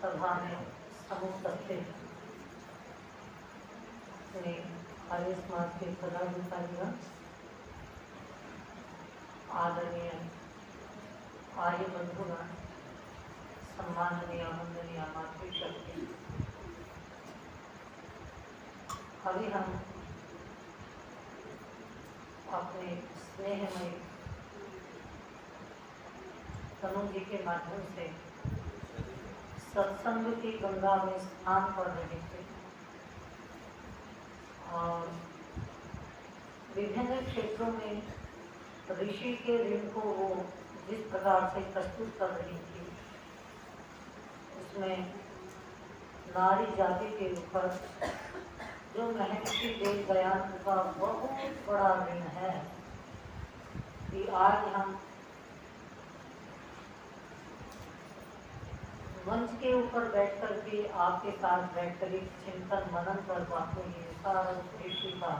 सभा में समुपस्थित अपने आर्य समाज के पदाधिकारीगण, आदरणीय आर्य बंधुगण, सम्माननीय वंदनीय मातृशक्ति, अभी हम अपने स्नेहमय तनु जी के माध्यम से सत्संग की गंगा में स्नान कर रहे थे और विभिन्न क्षेत्रों में ऋषि के ऋण को वो जिस प्रकार से प्रस्तुत कर रही थी, उसमें नारी जाति के ऊपर जो महर्षि देवदयानंद का बहुत बड़ा ऋण है कि आज हम मंच के ऊपर बैठ कर के आपके साथ बैठकर एक चिंतन मनन कर पाते हैं। सारा ऋषि का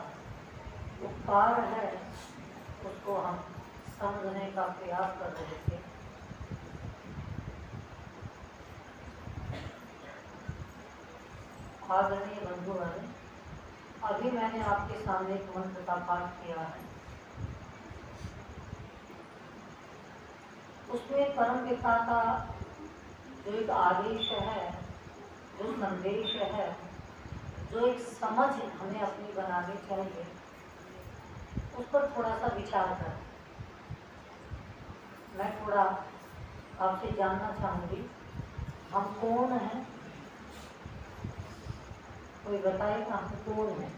उपकार है, उसको हम समझने का प्रयास कर रहे थे। आदरणीय बंधुगण, अभी मैंने आपके सामने एक मंत्र का पाठ किया है। उसमें परम पिता का जो एक आदेश है, जो संदेश है, जो एक समझ हमें अपनी बनानी चाहिए, उस पर थोड़ा सा विचार करें। मैं थोड़ा आपसे जानना चाहूँगी, हम कौन हैं? कोई बताएगा हम कौन हैं?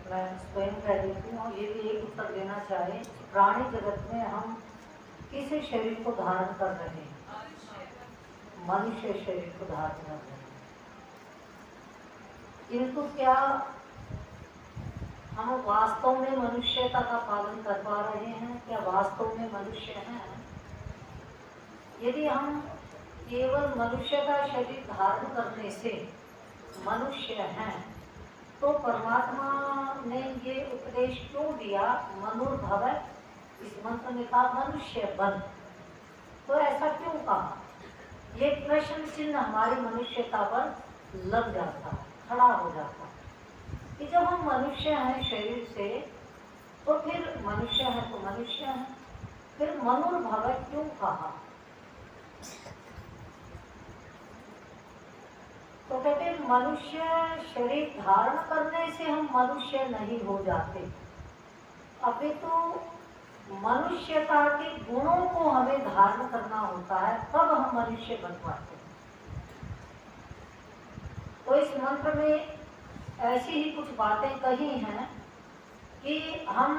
मैं स्वयं कह देती हूँ, ये भी एक उत्तर देना चाहे। प्राणी जगत में हम किस शरीर को धारण कर रहे हैं? मनुष्य शरीर को धारण कर रहे हैं। किंतु क्या हम वास्तव में मनुष्यता का पालन कर पा रहे हैं? क्या वास्तव में मनुष्य हैं? यदि हम केवल मनुष्य का शरीर धारण करने से मनुष्य हैं, तो परमात्मा ने ये उपदेश क्यों दिया? मनुर्भव, इस मंत्र में कहा मनुष्य बन। तो ऐसा क्यों कहा? ये प्रश्न चिन्ह हमारी मनुष्यता पर लग जाता है, खड़ा हो जाता है कि जब हम मनुष्य हैं शरीर से, तो फिर मनुष्य है तो मनुष्य है, फिर मनुर्भव क्यों कहा? तो कहते मनुष्य शरीर धारण करने से हम मनुष्य नहीं हो जाते, अपितु मनुष्यता के गुणों को हमें धारण करना होता है, तब हम मनुष्य बन पाते हैं। तो इस मंत्र में ऐसी ही कुछ बातें कही हैं कि हम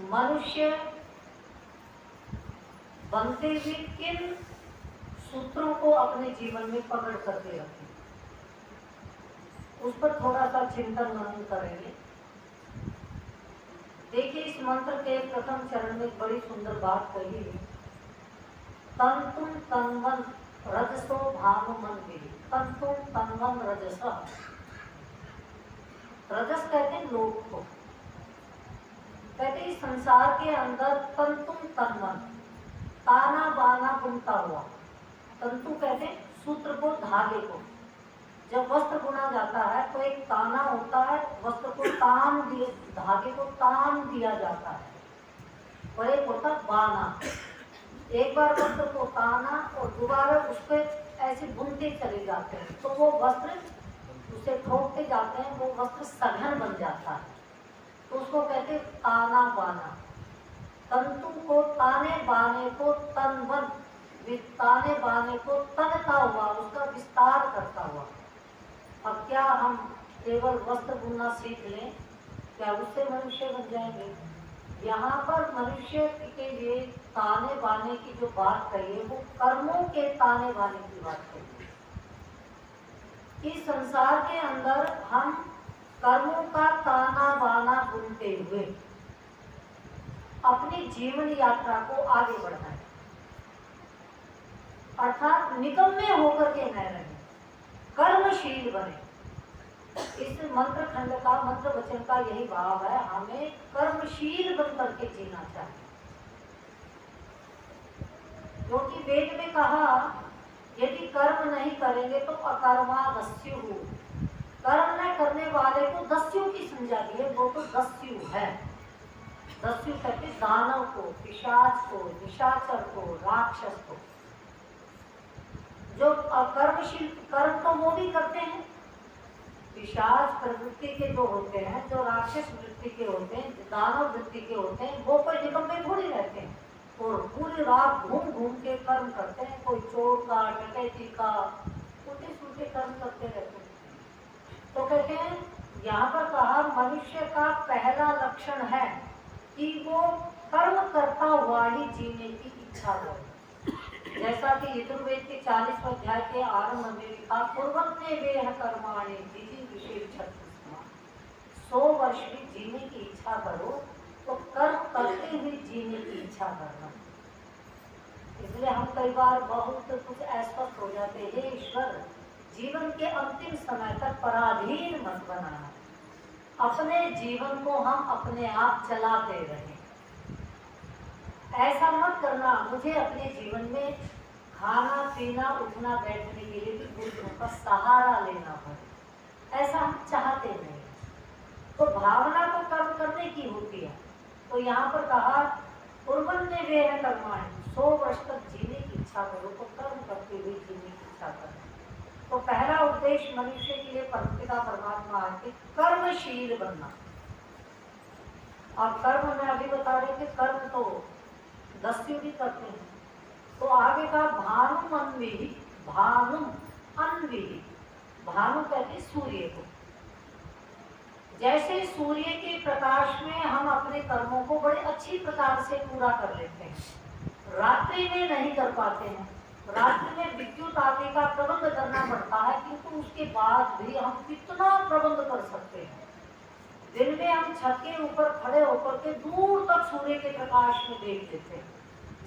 मनुष्य बनते हुए किन सूत्रों को अपने जीवन में पकड़ करके रखें, उस पर थोड़ा सा चिंतन मनन करेंगे। देखिए, इस मंत्र के प्रथम चरण में बड़ी सुंदर बात कही है। तंतुम तन्वन रजसो भाव मन विहि। तंतुम तन्वन रजस, रजस कहते हैं लोक को। कहते इस संसार के अंदर तंतुम तन्वन, ताना बाना बुनता हुआ। तंतु कहते हैं सूत्र को, धागे को। जब वस्त्र बुना जाता है तो एक ताना होता है, वस्त्र को तान दिए, धागे को तान दिया जाता है, और एक होता बाना। एक बार वस्त्र को ताना और दोबारा उस पर ऐसे बुनते चले जाते हैं, तो वो वस्त्र उसे ठोकते जाते हैं, वो वस्त्र सघन बन जाता है, तो उसको कहते ताना बाना। तंतु को ताने बाने को तनवन, ताने बाने को तनता हुआ, उसका विस्तार करता हुआ। अब क्या हम केवल वस्त्र बुनना सीख लें, क्या उससे मनुष्य बन जाएंगे? यहाँ पर मनुष्य के लिए ताने बाने की जो बात कही है, वो कर्मों के ताने बाने की बात कही है। इस संसार के अंदर हम कर्मों का ताना बाना बुनते हुए अपनी जीवन यात्रा को आगे बढ़ाएं, अर्थात निकम्मे होकर के न रहें, कर्मशील बने। इस मंत्र खंड का, मंत्र वचन का यही भाव है, हमें कर्मशील बन करके जीना चाहिए। क्योंकि वेद में कहा यदि कर्म नहीं करेंगे तो अकर्मा दस्यु, कर्म न करने वाले को दस्यु की संज्ञा दी है, वो तो दस्यु है। दस्यु कहते दानव को, पिशाच को, निशाचर को, राक्षस को। जो कर्मशील, कर्म तो वो भी करते हैं, पिशाच प्रवृत्ति के जो होते हैं, जो राक्षस वृत्ति के होते हैं, दानव वृत्ति के होते हैं, वो कोई निकम्मे थोड़ी रहते हैं और पूरी रात घूम घूम के कर्म करते हैं। कोई चोर का, डकैती का, उल्टे सुलटे कर्म करते रहते हैं। तो कहते हैं यहाँ पर कहा मनुष्य का पहला लक्षण है कि वो कर्म करता हुआ ही जीने की इच्छा हो। जैसा कि यजुर्वेद के 40वें अध्याय के आरंभ में लिखा, पूर्वज्ञ वेह कर्माणि जिति विशेष 100 वर्ष भी जीने की इच्छा करो तो कर्म करते हुए जीने की इच्छा करना। इसलिए हम कई बार बहुत कुछ अस्वस्थ हो जाते हैं। ईश्वर, जीवन के अंतिम समय तक पराधीन मत बनाना, अपने जीवन को हम अपने आप चलाते रहें। ऐसा मत करना मुझे अपने जीवन में खाना पीना उठना बैठने के लिए भी दूसरों का सहारा लेना पड़े, ऐसा हम चाहते नहीं। तो भावना तो कर्म करने की होती है। तो यहाँ पर कहा पूर्वज्ञ वेह कर्माणि, 100 वर्ष तक जीने की इच्छा करो तो कर्म करते हुए जीने की इच्छा करो। तो पहला उद्देश्य मनुष्य के लिए परमपिता परमात्मा है कर्मशील बनना। और कर्म में अभी बता रहे थे, कर्म तो दस्यु भी करते हैं। तो आगे का भानु अन्विहि, भानु अन्विहि, भानु कहते सूर्य को। जैसे सूर्य के प्रकाश में हम अपने कर्मों को बड़े अच्छी प्रकार से पूरा कर लेते हैं, रात्रि में नहीं कर पाते हैं। रात्रि में विद्युत आदि का प्रबंध करना पड़ता है, किंतु उसके बाद भी हम कितना प्रबंध कर सकते हैं। दिन में हम छत के ऊपर खड़े होकर के दूर तक सूर्य के प्रकाश में देख लेते हैं,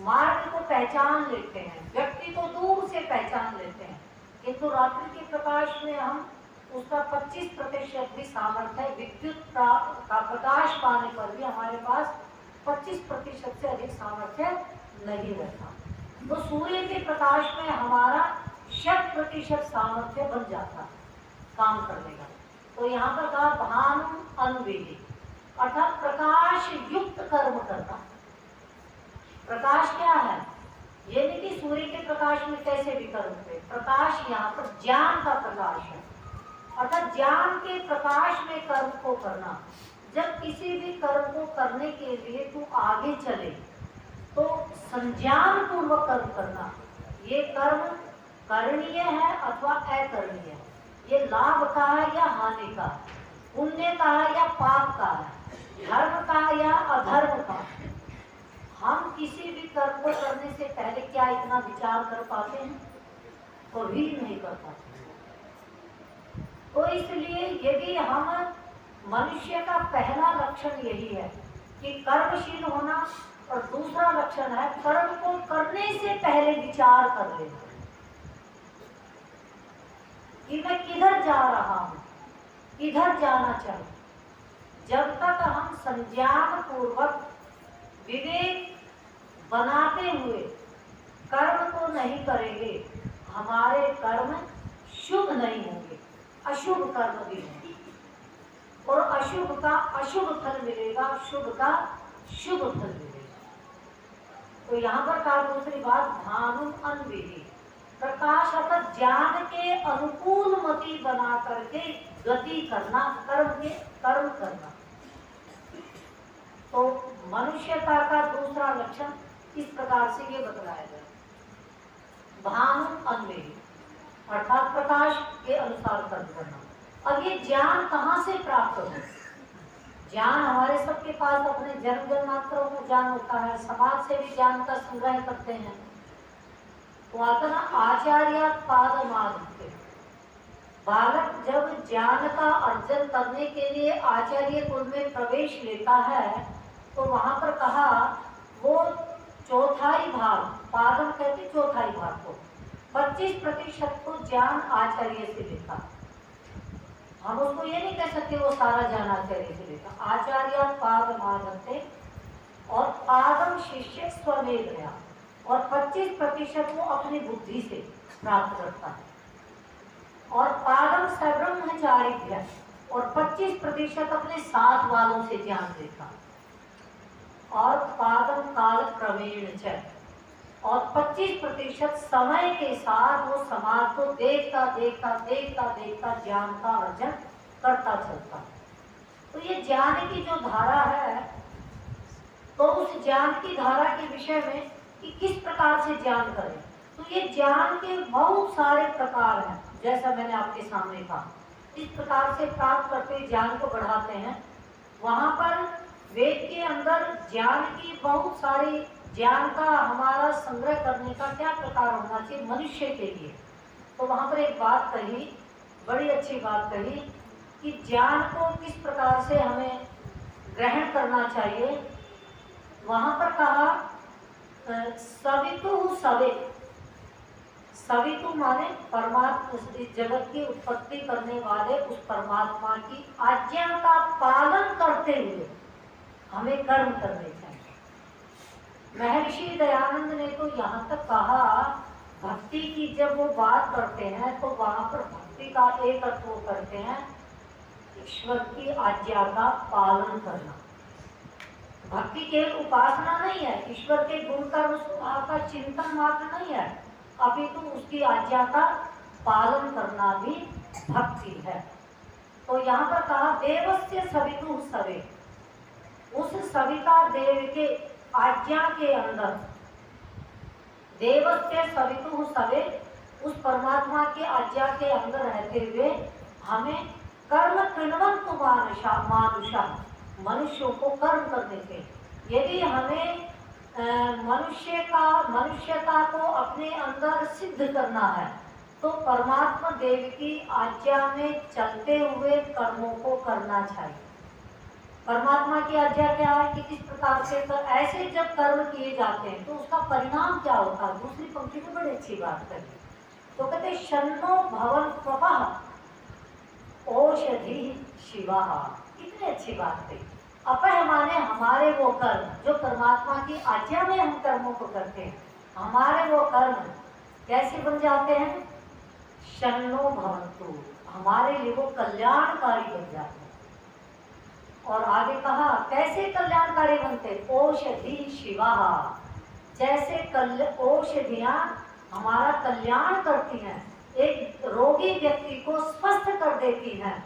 मार्ग को पहचान लेते हैं, व्यक्ति को दूर से पहचान लेते हैं। किंतु रात्रि के प्रकाश में हम उसका 25% भी सामर्थ्य है। विद्युत का प्रकाश पाने पर भी हमारे पास 25% से अधिक सामर्थ्य नहीं रहता। तो सूर्य के प्रकाश में हमारा 100% सामर्थ्य बन जाता काम करने का। तो यहाँ पर कहा भानु अन्विहि, अर्थात प्रकाश युक्त कर्म करना। प्रकाश क्या है? ये नहीं कि सूर्य के प्रकाश में कैसे भी कर्म करें। प्रकाश यहाँ पर ज्ञान का प्रकाश है, अर्थात ज्ञान के प्रकाश में कर्म को करना। जब किसी भी कर्म को करने के लिए तू आगे चले तो संज्ञान पूर्वक कर्म करना। ये कर्म करणीय है अथवा अकरणीय है, ये लाभ का है या हानि का, पुण्य का है या पाप का है, धर्म का या अधर्म का। हम किसी भी कर्म को करने से पहले क्या इतना विचार कर पाते हैं? कभी नहीं कर पाते। तो इसलिए यदि हम, मनुष्य का पहला लक्षण यही है कि कर्मशील होना, और दूसरा लक्षण है कर्म को करने से पहले विचार कर लेना कि मैं किधर जा रहा हूँ, किधर जाना चाहिए। जब तक हम संज्ञान पूर्वक विवेक बनाते हुए कर्म को नहीं करेंगे, हमारे कर्म शुभ नहीं होंगे, अशुभ कर्म भी होंगे, और अशुभ का अशुभ फल मिलेगा, शुभ का शुभ फल मिलेगा। तो यहाँ पर कहा दूसरी बात भानु अन्विहि, प्रकाश अर्थात ज्ञान के अनुकूल मति बना करके गति करना, कर्म करना। तो मनुष्यता का दूसरा लक्षण इस प्रकार से ये बतलाया गया, भानु अन्विहि अर्थात प्रकाश के अनुसार कर्म करना। अब ये ज्ञान कहाँ से प्राप्त हो? ज्ञान हमारे सबके पास अपने जन्म जन्मांतरों में ज्ञान होता है, समाज से भी ज्ञान का संग्रह करते हैं। तो आता ना आचार्य पाद मानते, बालक जब ज्ञान का अर्जन करने के लिए आचार्य कुल में प्रवेश लेता है तो वहां पर कहा वो चौथाई भाग, पादम कहते चौथाई भाग को, 25% को ज्ञान आचार्य से लेता, हम उसको ये नहीं कह सकते वो सारा जानआचार्य से लेता। आचार्य पाद मानते और पादम शिष्य स्वमेव गया, और 25% वो अपनी बुद्धि से प्राप्त करता है, और पादम सब्रह्मचारी, और 25% अपने साथ वालों से ज्ञान देता, और पादम काल क्रमेण च, और 25% समय के साथ वो समाज को देखता देखता देखता देखता ज्ञान का अर्जन करता चलता। तो ये ज्ञान की जो धारा है, तो उस ज्ञान की धारा के विषय में कि किस प्रकार से ज्ञान करें, तो ये ज्ञान के बहुत सारे प्रकार हैं। जैसा मैंने आपके सामने कहा, इस प्रकार से प्राप्त करते ज्ञान को बढ़ाते हैं। वहां पर वेद के अंदर ज्ञान की बहुत सारी, ज्ञान का हमारा संग्रह करने का क्या प्रकार होना चाहिए मनुष्य के लिए, तो वहां पर एक बात कही, बड़ी अच्छी बात कही कि ज्ञान को किस प्रकार से हमें ग्रहण करना चाहिए। वहां पर कहा सवितु सवे, सवितु माने परमात्मा, इस जगत की उत्पत्ति करने वाले उस परमात्मा की आज्ञा का पालन करते हुए हमें कर्म करने चाहिए। महर्षि दयानंद ने तो यहाँ तक कहा, भक्ति की जब वो बात करते हैं तो वहां पर भक्ति का एक अर्थ वो करते हैं ईश्वर की आज्ञा का पालन करना। भक्ति केवल उपासना नहीं है, ईश्वर के गुण कर्म स्वभाव का चिंतन मात्र नहीं है, अपितु उसकी आज्ञा का पालन करना भी भक्ति है। तो यहाँ पर कहा देवस्य सवितु सवे, उस सविता देव के आज्ञा के अंदर, देवस्य सवितु सवे, उस परमात्मा की आज्ञा के अंदर रहते हुए हमें कर्म कृण्वन्तु मानुषा, मनुष्यों को कर्म करने के। यदि हमें मनुष्यता को अपने अंदर सिद्ध करना है तो परमात्मा देव की आज्ञा में चलते हुए कर्मों को करना चाहिए। परमात्मा की आज्ञा क्या है कि किस प्रकार से ऐसे जब कर्म किए जाते हैं तो उसका परिणाम क्या होता है। दूसरी पंक्ति में बड़ी अच्छी बात कही, तो कहते शन्नो भवन स्वपः औषधि शिवा, कितनी अच्छी बात कही। अपह माने हमारे वो कर्म जो परमात्मा की आज्ञा में हम कर्मों को करते हैं, हमारे वो कर्म कैसे बन जाते हैं, शन्नो भवन्तु, हमारे लिए वो कल्याणकारी बन जाते हैं। और आगे कहा कैसे कल्याणकारी बनते, औषधि शिवा, जैसे औषधियां हमारा कल्याण करती हैं, एक रोगी व्यक्ति को स्वस्थ कर देती हैं,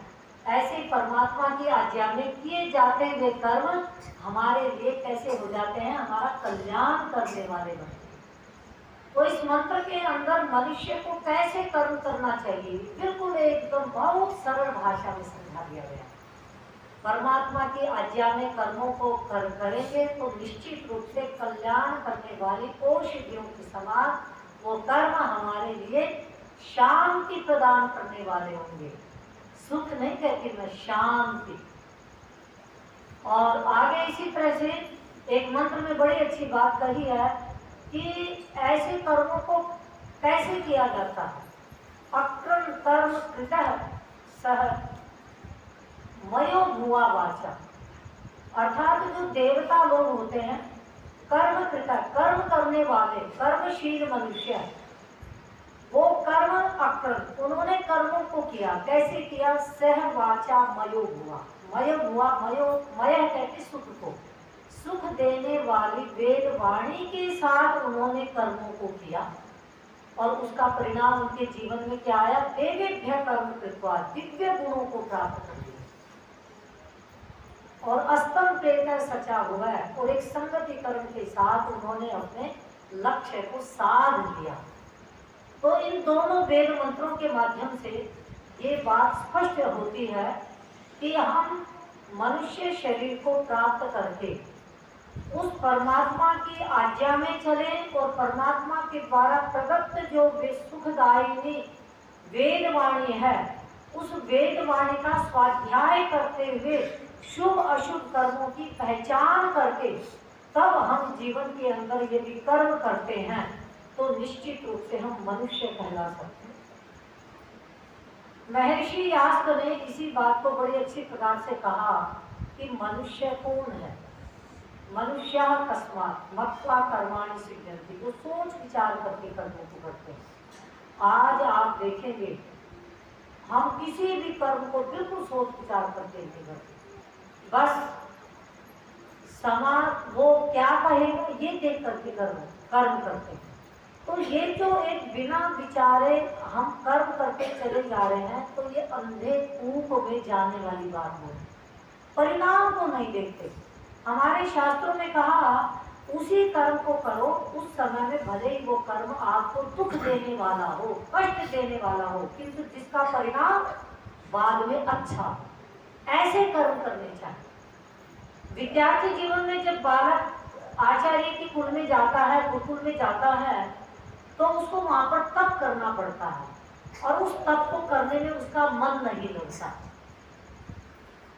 ऐसे परमात्मा की आज्ञा में किए जाते हुए कर्म हमारे लिए कैसे हो जाते हैं, हमारा कल्याण करने वाले बनते हैं। तो इस मंत्र के अंदर मनुष्य को कैसे कर्म करना चाहिए, बिल्कुल एकदम बहुत सरल भाषा में समझा दिया गया। परमात्मा की आज्ञा में कर्मों को करेंगे तो निश्चित रूप से कल्याण करने वाली औषधियों के समान वो कर्म हमारे लिए शांति प्रदान करने वाले होंगे। सुख नहीं कहती मैं, शांति। और आगे इसी तरह से एक मंत्र में बड़ी अच्छी बात कही है कि ऐसे कर्मों को कैसे किया जाता है। अक्रम कर्म कृतः सह मयो भुआ वाचा, अर्थात जो देवता लोग होते हैं, कर्म कृतः कर्म करने वाले कर्मशील मनुष्य है, वो कर्म अक्रम, उन्होंने कर्मों को किया। कैसे किया, सह वाचा मयो भुआ, मय भुआ, मय कहते सुख को, सुख देने वाली वेद वाणी के साथ उन्होंने कर्मों को किया, और उसका परिणाम उनके जीवन में क्या आया, देवेभ्य कर्म कृत्वा, दिव्य गुणों को प्राप्त कर लिया, और अस्तम प्रेत सचा हुआ है, और एक संगति कर्म के साथ उन्होंने अपने लक्ष्य को साध लिया। तो इन दोनों वेद मंत्रों के माध्यम से ये बात स्पष्ट होती है कि हम मनुष्य शरीर को प्राप्त करके उस परमात्मा की आज्ञा में चलें, और परमात्मा के द्वारा प्रदत्त जो सुखदायिनी वेद वाणी है, उस वेद वाणी का स्वाध्याय करते हुए शुभ अशुभ कर्मों की पहचान करके तब हम जीवन के अंदर यदि कर्म करते हैं तो निश्चित रूप से हम मनुष्य कहला सकते हैं। महर्षि यास्क ने इसी बात को बड़ी अच्छी प्रकार से कहा कि मनुष्य कौन है, मनुष्य कस्मात् मत्वा कर्माणि सिद्ध्यन्ति, जो सोच विचार करके कर्मों को करते हैं। आज आप देखेंगे हम किसी भी कर्म को बिल्कुल सोच विचार करके नहीं करते, बस समाज वो क्या कहेगा ये देख करके कर्म करते हैं। तो ये जो एक बिना विचारे हम कर्म करके चले जा रहे हैं, तो ये अंधे कूप में जाने वाली बात है, परिणाम को नहीं देखते। हमारे शास्त्रों में कहा उसी कर्म को करो उस समय में, भले ही वो कर्म आपको दुख देने वाला हो, कष्ट देने वाला हो, किंतु जिसका परिणाम बाद में अच्छा, ऐसे कर्म करने चाहिए। विद्यार्थी जीवन में जब बालक आचार्य के कुल में जाता है, गुरुकुल में जाता है, तो उसको वहां पर तप करना पड़ता है और उस तप को करने में उसका मन नहीं लगता,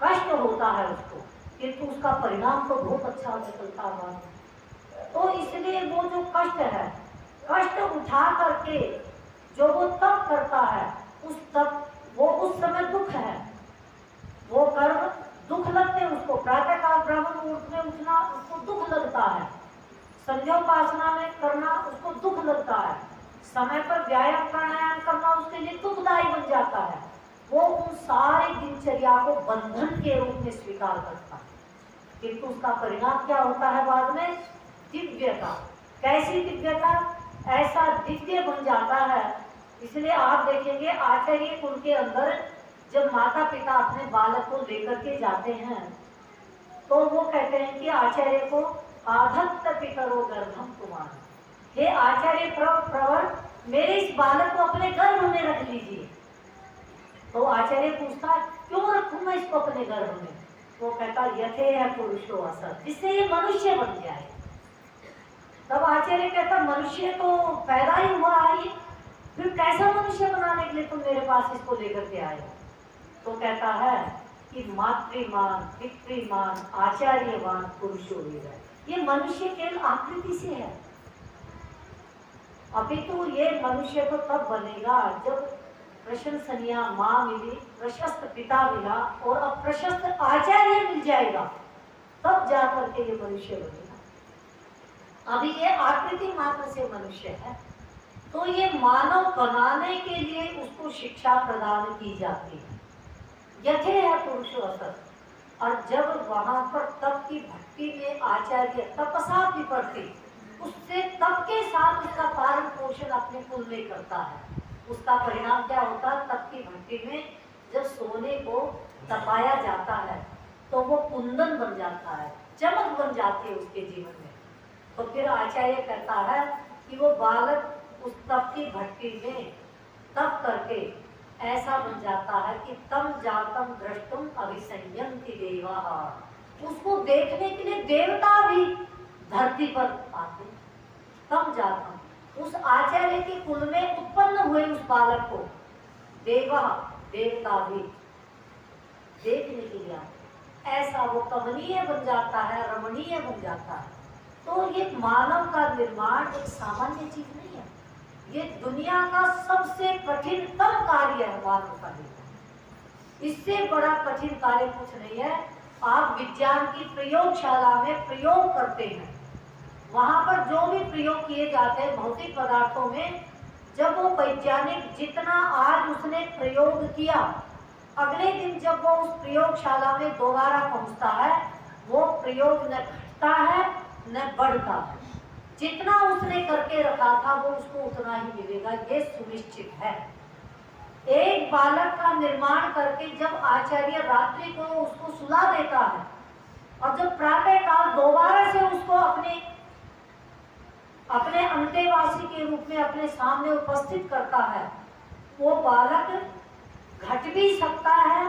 कष्ट होता है उसको, किंतु उसका परिणाम तो बहुत अच्छा निकलता है। तो इसलिए वो जो कष्ट है, कष्ट उठा करके जो वो तप करता है, उस तप वो उस समय दुख है, वो कर्म दुख लगते हैं उसको। प्रातः काल ब्राह्मण मुहूर्त में उठना उसको दुख लगता है, संध्योपासना में करना उसको दुख लगता है, समय पर व्यायाम प्राणायाम करना उसके लिए दुखदायी बन जाता है। वो उन सारे दिनचर्या को बंधन के रूप में स्वीकार करता है, किंतु उसका परिणाम क्या होता है बाद में? दिव्यता। कैसी दिव्यता? ऐसा दिव्य बन जाता है। इसलिए आप देखेंगे आचार्य कुल के अंदर जब माता पिता अपने बालक को लेकर के जाते हैं, तो वो कहते हैं कि आचार्य को आधत्त पितरो गर्भम कुमार, हे आचार्य प्रवर मेरे इस बालक को अपने गर्भ में रख लीजिए। तो आचार्य पूछता क्यों रखूं मैं इसको अपने गर्भ में? वो कहता यथे है पुरुषो असर, जिससे ये मनुष्य बन जाए। तब आचार्य कहता मनुष्य तो पैदा ही हुआ है, फिर कैसा मनुष्य बनाने के लिए तुम मेरे पास इसको लेकर के आए? तो कहता है कि मातृमान पितृमान आचार्यवान पुरुषो वेद, ये मनुष्य केवल आकृति से है, अपितु ये मनुष्य तो तब बनेगा जब प्रशंसनीय माँ मिली, प्रशस्त पिता मिला और अब प्रशस्त आचार्य मिल जाएगा, तब जाकर के ये मनुष्य बनेगा। अभी ये आकृति मात्र से मनुष्य है, तो ये मानव बनाने के लिए उसको शिक्षा प्रदान की जाती है, यथे है पुरुषो असर। और जब वहां पर तप की भक्ति में आचार्य तपसा विपरते, उससे तप के साथ उसका पालन पोषण अपने कुल में करता है, उसका परिणाम क्या होता है? तप की भक्ति में जब सोने को तपाया जाता है तो वो कुंदन बन जाता है, चमक बन जाती है उसके जीवन में। तो फिर आचार्य कहता है कि वो बालक उस तप की भक्ति में तप करके ऐसा बन जाता है कि तम जातम दृष्टुम अभिसंयन्ति देवाः, उसको देखने के लिए देवता भी धरती पर आते। तम जातम, उस आचार्य के कुल में उत्पन्न हुए उस बालक को देवा देवता भी देखने के लिए आते। ऐसा वो कमनीय बन जाता है, रमणीय बन जाता है। तो ये मानव का निर्माण एक सामान्य चीज नहीं है, ये दुनिया का सबसे कठिनतम कार्य है मानव का निर्माण। इससे बड़ा कठिन कार्य कुछ नहीं है। आप विज्ञान की प्रयोगशाला में प्रयोग करते हैं, वहां पर जो भी प्रयोग किए जाते हैं भौतिक पदार्थों में, जब वो वैज्ञानिक जितना आज उसने प्रयोग किया, अगले दिन जब वो उस प्रयोगशाला में दोबारा पहुंचता है, वो प्रयोग न घटता है न बढ़ता है, जितना उसने करके रखा था वो उसको उतना ही मिलेगा, ये सुनिश्चित है। एक बालक का निर्माण करके जब आचार्य रात्रि को उसको सुला देता है और जब प्रातः काल दोबारा से उसको अपने अंतेवासी के रूप में अपने सामने उपस्थित करता है, वो बालक घट भी सकता है,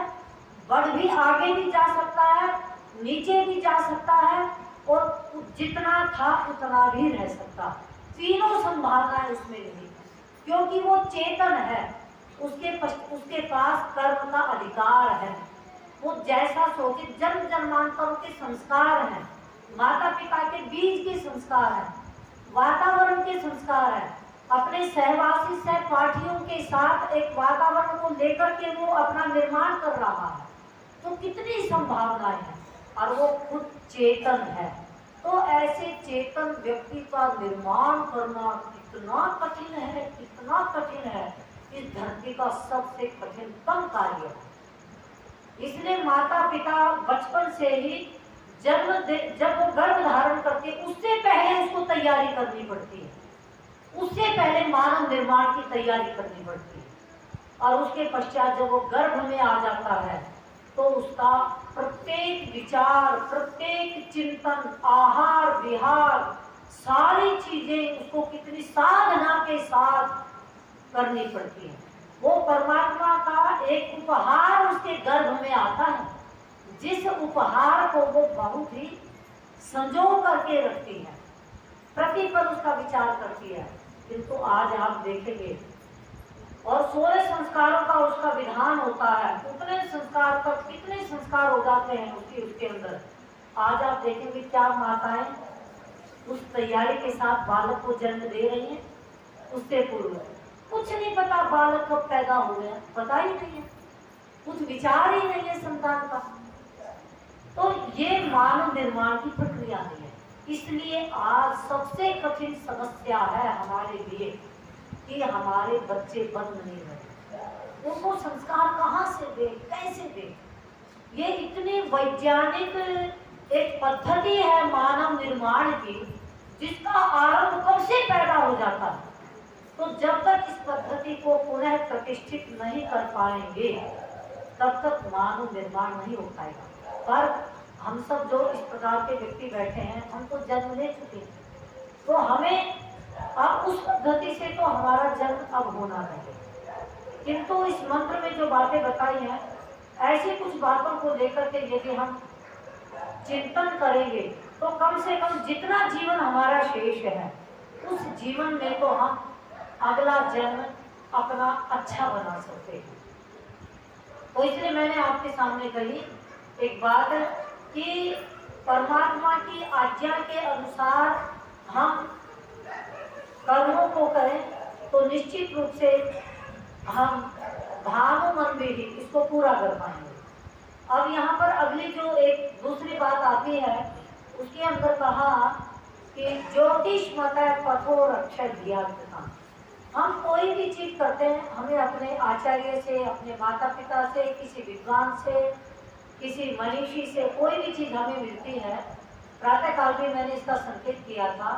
बढ़ भी आगे भी जा सकता है, नीचे भी जा सकता है और जितना था उतना भी रह सकता। तीनों संभावनाएं उसमें नहीं, क्योंकि वो चेतन है, उसके पास कर्म का अधिकार है। वो जैसा सोचे, जन्म जन्मांतरों के संस्कार हैं, माता पिता के बीज के संस्कार हैं, वातावरण के संस्कार हैं, अपने सहवासी सहपाठियों के साथ एक वातावरण को लेकर के वो अपना निर्माण कर रहा है, तो कितनी संभावनाएं हैं, और वो खुद चेतन है। तो ऐसे चेतन व्यक्ति का निर्माण करना कितना कठिन है, कितना कठिन है। इस धरती का सबसे कठिनतम कार्य है। इसलिए माता पिता बचपन से ही जब वो गर्भ धारण करते, उससे पहले उसको तैयारी करनी पड़ती है, उससे पहले मानव निर्माण की तैयारी करनी पड़ती है। और उसके पश्चात जब वो गर्भ में आ जाता है तो उसका प्रत्येक विचार, प्रत्येक चिंतन, आहार विहार, सारी चीजें उसको कितनी साधना के साथ करनी पड़ती है। वो परमात्मा का एक उपहार उसके गर्भ में आता है, जिस उपहार को वो बहुत ही संजो करके रखती है, प्रतिपल उसका विचार करती है। किंतु आज आप देखेंगे, और 16 संस्कारों का उसका विधान होता है, उतने संस्कार तक कितने संस्कार हो जाते हैं उसके अंदर। आज आप देखेंगे क्या माताएं उस तैयारी के साथ बालक को जन्म दे रही हैं। उससे पूर्व कुछ नहीं पता बालक कब पैदा हो गया, पता ही नहीं है, कुछ विचार ही नहीं है संतान का। तो ये मानव निर्माण की प्रक्रिया नहीं है। इसलिए आज सबसे कठिन समस्या है हमारे लिए कि हमारे बच्चे बंद नहीं रहे। उनको संस्कार कहाँ से दे, कैसे दे? ये इतनी वैज्ञानिक एक पद्धति है मानव निर्माण की, जिसका आरंभ कब से पैदा हो जाता है। तो जब तक इस पद्धति को पुनः प्रतिष्ठित नहीं कर पाएंगे, तब तक मानव निर्माण नहीं हो पाएगा। पर हम सब जो इस प्रकार के व्यक्ति बैठे हैं, हम तो जन्म ले चुके हैं, तो हमें अब उस पद्धति से तो हमारा जन्म अब होना है। किंतु इस मंत्र में जो बातें बताई हैं, ऐसी कुछ बातों को लेकर के यदि हम चिंतन करेंगे, तो कम से कम जितना जीवन हमारा शेष है, उस जीवन में तो हम अगला जन्म अपना अच्छा बना सकते हैं। तो इसलिए मैंने आपके सामने कही एक बात कि परमात्मा की आज्ञा के अनुसार हम कर्मों को करें तो निश्चित रूप से हम भाव मन में ही इसको पूरा कर पाएंगे। अब यहाँ पर अगली जो एक दूसरी बात आती है, उसके अंदर कहा कि ज्योतिष मत पथो रक्षक दिया। हम कोई भी चीज करते हैं, हमें अपने आचार्य से, अपने माता पिता से, किसी विद्वान से, किसी मनीषी से कोई भी चीज हमें मिलती है। प्रातः काल में मैंने इसका संकेत किया था।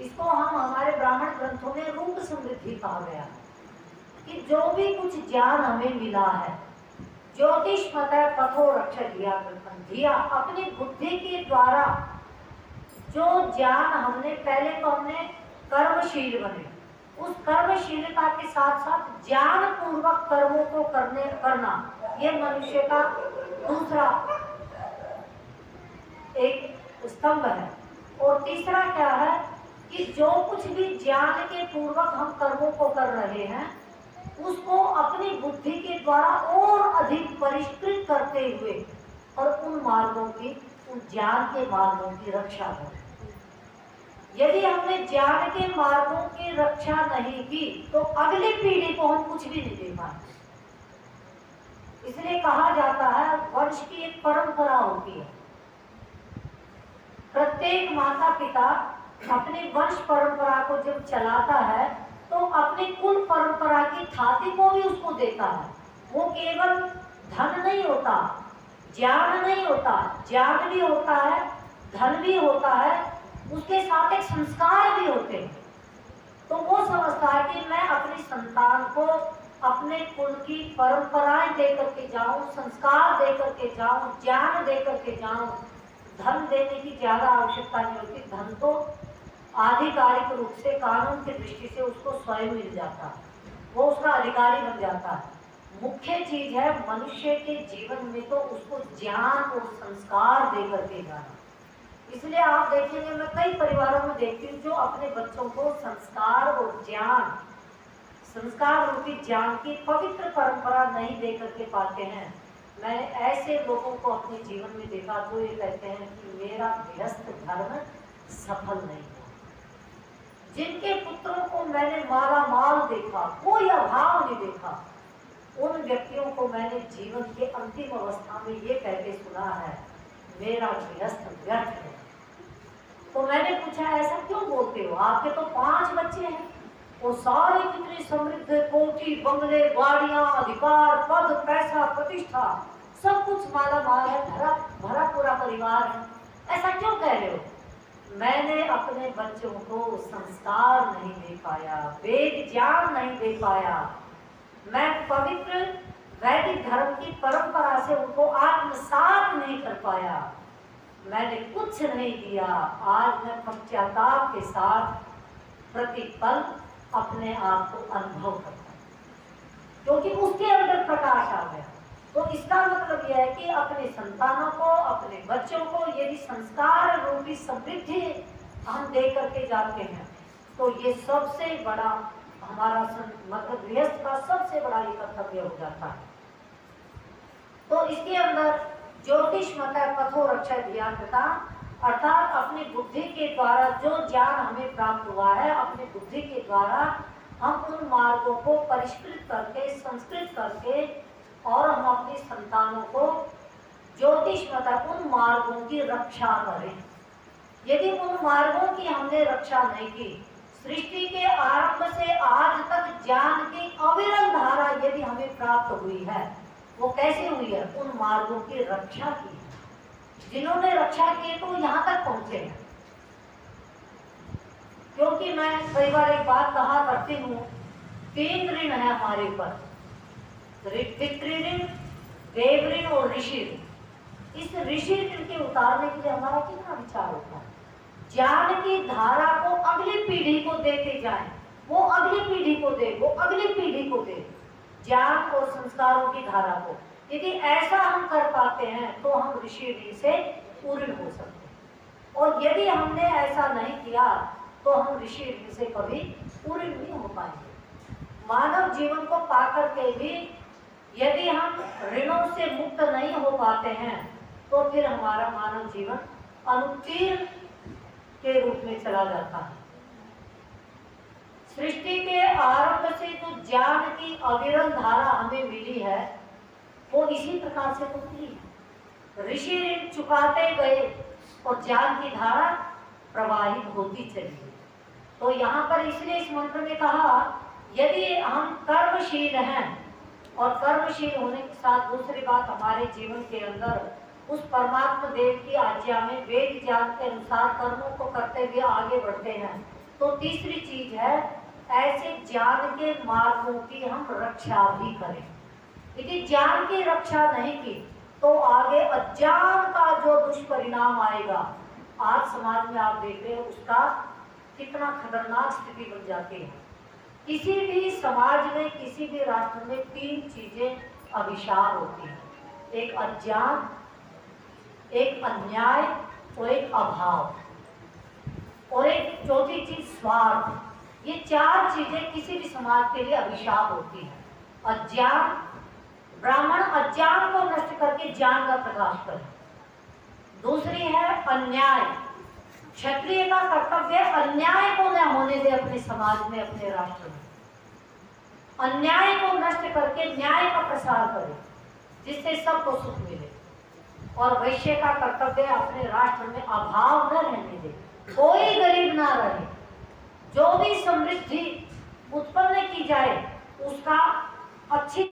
इसको हम हमारे ब्राह्मण ग्रंथों में रूप समृद्धि कहा गया कि जो भी कुछ ज्ञान हमें मिला है, ज्योतिष मत पथो रक्षक दिया, अपनी बुद्धि के द्वारा जो ज्ञान हमने, पहले तो हमने कर्मशील बने, उस कर्मशीलता के साथ साथ ज्ञान पूर्वक कर्मों को करना, ये मनुष्य का दूसरा एक स्तंभ है। और तीसरा क्या है कि जो कुछ भी ज्ञान के पूर्वक हम कर्मों को कर रहे हैं, उसको अपनी बुद्धि के द्वारा और अधिक परिष्कृत करते हुए और उन मार्गों की, उन ज्ञान के मार्गों की रक्षा करें। यदि हमने ज्ञान के मार्गों की रक्षा नहीं की, तो अगली पीढ़ी को हम कुछ भी नहीं दे पाएंगे। इसलिए कहा जाता है वंश की एक परंपरा होती है। प्रत्येक माता पिता अपनी वंश परंपरा को जब चलाता है, तो अपनी कुल परंपरा की ख्याति को भी उसको देता है। वो केवल धन नहीं होता, ज्ञान नहीं होता, ज्ञान भी होता है, धन भी होता है, उसके साथ एक संस्कार भी होते हैं। तो वो समझता है कि मैं अपनी संतान को अपने कुल की परंपराएं दे करके जाऊं, संस्कार दे करके जाऊं, ज्ञान दे करके जाऊं। धन देने की ज्यादा आवश्यकता नहीं होती, धन तो आधिकारिक रूप से कानून की दृष्टि से उसको स्वयं मिल जाता है, वो उसका अधिकारी बन जाता है। मुख्य चीज है मनुष्य के जीवन में तो उसको ज्ञान और संस्कार दे करके जाना। इसलिए आप देखेंगे, मैं कई परिवारों में देखती हूँ जो अपने बच्चों को संस्कार और ज्ञान, संस्कार रूपी ज्ञान की पवित्र परंपरा नहीं दे करके पाते हैं। मैंने ऐसे लोगों को अपने जीवन में देखा जो ये कहते हैं कि मेरा गृहस्थ धर्म सफल नहीं हुआ। जिनके पुत्रों को मैंने माला माल देखा, कोई अभाव नहीं देखा, उन व्यक्तियों को मैंने जीवन के अंतिम अवस्था में ये कहते सुना है, मेरा गृहस्थ व्यर्थ है। तो मैंने पूछा ऐसा क्यों बोलते हो, आपके तो 5 बच्चे हैं, वो सारे कितने समृद्ध, कोठी बंगले, गाड़ियां, अधिकार, पद, पैसा, प्रतिष्ठा, सब कुछ माला माल है, भरा भरा पूरा परिवार है, ऐसा क्यों कह रहे हो? मैंने अपने बच्चों को संस्कार नहीं दे पाया, वेद ज्ञान नहीं दे पाया, मैं पवित्र वैदिक धर्म की परंपरा से उनको आत्मसात नहीं कर पाया, मैंने कुछ नहीं दिया। आज मैं पश्चाताप के साथ प्रतिपल अपने आप को अनुभव करता हूँ, क्योंकि उसके अंदर प्रकाश आ गया। तो इसका मतलब यह है कि अपने संतानों को, अपने बच्चों को यदि संस्कार रूपी समृद्धि हम दे करके जाते हैं, तो ये सबसे बड़ा हमारा मतलब गृहस्थ का सबसे बड़ा ये कर्तव्य हो जाता है। तो इसके अंदर ज्योतिष मत पथो रक्षा ध्यान कृता, अर्थात अपनी बुद्धि के द्वारा जो ज्ञान हमें प्राप्त हुआ है, अपनी बुद्धि के द्वारा हम उन मार्गों को परिष्कृत करके, संस्कृत करके, और हम अपने संतानों को ज्योतिष मत उन मार्गों की रक्षा करें। यदि उन मार्गों की हमने रक्षा नहीं की, सृष्टि के आरंभ से आज तक ज्ञान की अविरल धारा यदि हमें प्राप्त हुई है, वो कैसे हुई है? उन मार्गों की रक्षा की। जिन्होंने रक्षा की तो यहाँ तक पहुंचे हैं। क्योंकि मैं कई बार एक बात कहा करती हूँ, 3 ऋण है हमारे ऊपर, पितृ ऋण, देव ऋण और ऋषि ऋण। इस ऋषि ऋण के उतारने के लिए हमारा कितना विचार होता है, ज्ञान की धारा को अगली पीढ़ी को देते जाएं, वो अगली पीढ़ी को दे, वो अगली पीढ़ी को दे, ज्ञान और संस्कारों की धारा को। यदि ऐसा हम कर पाते हैं तो हम ऋषि ऋण से पूर्ण हो सकते हैं, और यदि हमने ऐसा नहीं किया तो हम ऋषि ऋण से कभी पूर्ण नहीं हो पाएंगे। मानव जीवन को पाकर के भी यदि हम ऋणों से मुक्त नहीं हो पाते हैं, तो फिर हमारा मानव जीवन अनुत्तीर्ण के रूप में चला जाता है। सृष्टि के आरंभ से जो ज्ञान की अविरल धारा हमें मिली है, वो इसी प्रकार से तो मिली है। ऋषि ऋण चुकाते गए और ज्ञान की धारा प्रवाहित होती चली गई। तो यहाँ पर इसलिए इस मंत्र में कहा, यदि हम कर्मशील हैं, और कर्मशील होने के साथ दूसरी बात, हमारे जीवन के अंदर उस परमात्मा देव की आज्ञा में वेद ज्ञान के अनुसार कर्मों को करते हुए आगे बढ़ते हैं, तो तीसरी चीज है, ऐसे ज्ञान के मार्गों की हम रक्षा भी करें। यदि ज्ञान की रक्षा नहीं की तो आगे अज्ञान का जो दुष्परिणाम आएगा, आज समाज में आप देख रहे हो उसका कितना खतरनाक स्थिति बन जाती है। किसी भी समाज में, किसी भी राष्ट्र में 3 चीजें अभिशाप होती हैं, एक अज्ञान, एक अन्याय और एक अभाव, और एक चौथी चीज स्वार्थ। ये 4 चीजें किसी भी समाज के लिए अभिशाप होती है। अज्ञान, ब्राह्मण अज्ञान को नष्ट करके ज्ञान का प्रकाश करे। दूसरी है अन्याय, क्षत्रिय का कर्तव्य अन्याय को न होने दे अपने समाज में, अपने राष्ट्र में। अन्याय को नष्ट करके न्याय का प्रसार करे, जिससे सबको सुख मिले। और वैश्य का कर्तव्य अपने राष्ट्र में अभाव न रहने दे, कोई गरीब ना रहे। जो भी समृद्धि उत्पन्न की जाए उसका अच्छी